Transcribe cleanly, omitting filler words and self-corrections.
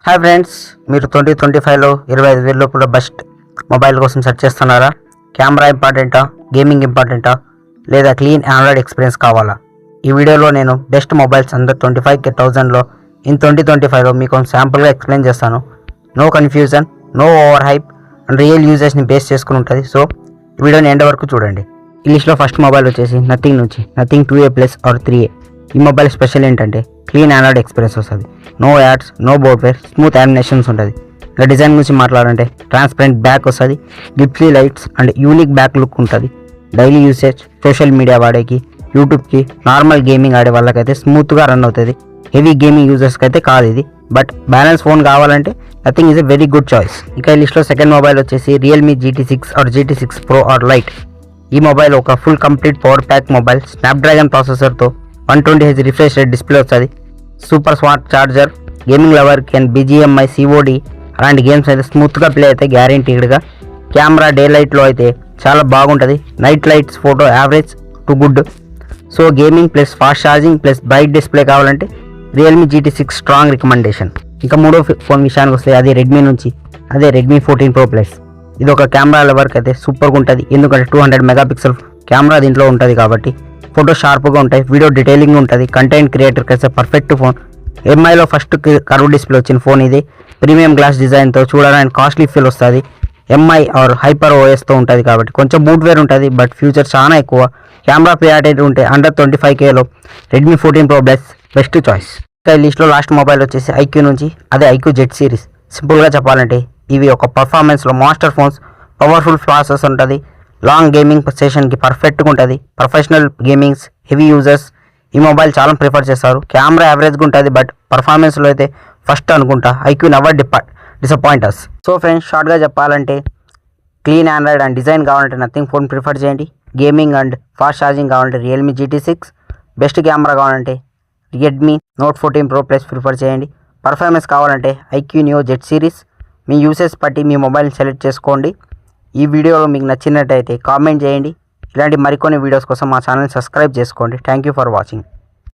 Hi friends, మీరు 2025లో 25,000 లోపల బెస్ట్ మొబైల్ కోసం సెర్చ్ చేస్తున్నారా? కెమెరా ఇంపార్టెంటా, గేమింగ్ ఇంపార్టెంటా, లేదా క్లీన్ ఆండ్రాయిడ్ ఎక్స్పీరియన్స్ కావాలా? ఈ వీడియోలో నేను బెస్ట్ మొబైల్స్ అండర్ 25,000లో ఇన్ 2025లో మీకు శాంపుల్గా ఎక్స్ప్లెయిన్ చేస్తాను. No confusion, no over hype and real యూజర్స్ని బేస్ చేసుకుని ఉంటుంది. సో ఈ వీడియోని ఎండ్ వరకు చూడండి. ఈ లిస్ట్లో ఫస్ట్ మొబైల్ వచ్చేసి Nothing 2A plus or 3A. ఈ మొబైల్ స్పెషల్ ఏంటంటే క్లీన్ ఆండ్రాయిడ్ ఎక్స్పీరియన్స్ వస్తుంది. No ads, no bloatware, smooth animations ఉంటుంది. ఇంకా డిజైన్ గురించి మాట్లాడాలంటే ట్రాన్స్పరెంట్ బ్యాక్ వస్తుంది, display lights and unique back look ఉంటుంది. డైలీ యూసేజ్, సోషల్ మీడియా వాడేకి, యూట్యూబ్కి, నార్మల్ గేమింగ్ ఆడే వాళ్ళకైతే స్మూత్గా రన్ అవుతుంది. హెవీ గేమింగ్ యూజర్స్కి అయితే కాదు ఇది. బట్ బ్యాలెన్స్ ఫోన్ కావాలంటే Nothing is a very good choice. ఇక ఈ లిస్ట్లో సెకండ్ మొబైల్ వచ్చేసి Realme GT6 or GT6 Pro or lite. ఈ మొబైల్ ఒక full complete power pack mobile. Snapdragon ప్రాసెసర్తో 120Hz రిఫ్రెష్ రేట్ డిస్ప్లే వస్తుంది. Super smart charger, gaming lover can BGMI, COD అలాంటి games అయితే స్మూత్గా ప్లే అయితే గ్యారెంటీడ్గా. కెమెరా డే లైట్లో అయితే చాలా బాగుంటుంది. Night lights photo average to good. So gaming plus fast charging plus bright display కావాలంటే రియల్మీ GT6 స్ట్రాంగ్ రికమెండేషన్. ఇంకా మూడో ఫోన్ విషయానికి వస్తే అది రెడ్మీ 14 Pro Plus. ఇది ఒక కెమెరా లవర్కి అయితే సూపర్గా ఉంటుంది. ఎందుకంటే 200 మెగాపిక్సెల్ కెమెరా దీంట్లో ఉంటుంది కాబట్టి ఫోటో షార్ప్గా ఉంటాయి, వీడియో డీటెయిలింగ్ ఉంటుంది. కంటెంట్ క్రియేటర్కి అయితే పర్ఫెక్ట్ ఫోన్. MIలో ఫస్ట్ కర్వ్ డిస్ప్లే వచ్చిన ఫోన్ ఇది. ప్రీమియం గ్లాస్ డిజైన్తో చూడడానికి కాస్ట్లీ ఫీల్ వస్తుంది. MI ఆర్ హైపర్ OSతో ఉంటుంది కాబట్టి కొంచెం బూట్వేర్ ఉంటుంది. బట్ ఫ్యూచర్ చాలా ఎక్కువ. కెమెరా ప్రియారిటీ ఉంటే అండర్ 25Kలో Redmi 14 Pro Plus best choice. ఇంకా ఈ లిస్ట్లో లాస్ట్ మొబైల్ వచ్చేసి IQ నుంచి, అదే IQ Z సిరీస్. సింపుల్గా చెప్పాలంటే ఇవి ఒక పర్ఫార్మెన్స్లో మాస్టర్ ఫోన్స్. పవర్ఫుల్ ప్రాసెస్ ఉంటుంది. లాంగ్ గేమింగ్ సెషన్కి పర్ఫెక్ట్గా ఉంటుంది. ప్రొఫెషనల్ గేమింగ్స్, హెవీ యూజర్స్ ఈ మొబైల్ చాలా ప్రిఫర్ చేస్తారు. కెమెరా యావరేజ్గా ఉంటుంది. బట్ పర్ఫార్మెన్స్లో అయితే ఫస్ట్ అనుకుంటా IQ never disappoint us. So friends, షార్ట్గా చెప్పాలంటే క్లీన్ ఆండ్రాయిడ్ అండ్ డిజైన్ కావాలంటే నథింగ్ ఫోన్ ప్రిఫర్ చేయండి. గేమింగ్ అండ్ ఫాస్ట్ ఛార్జింగ్ కావాలంటే రియల్మీ GT6. బెస్ట్ కెమెరా కావాలంటే Redmi Note 14 Pro Plus prefer చేయండి. పర్ఫార్మెన్స్ కావాలంటే IQ Neo Z సిరీస్. మీ usage బట్టి మీ మొబైల్ని సెలెక్ట్ చేసుకోండి. ఈ వీడియోలో మీకు నచ్చినట్టయితే కామెంట్ చేయండి. ఇలాంటి మరికొన్ని వీడియోస్ కోసం మా ఛానల్ని సబ్స్క్రైబ్ చేసుకోండి. Thank you for watching.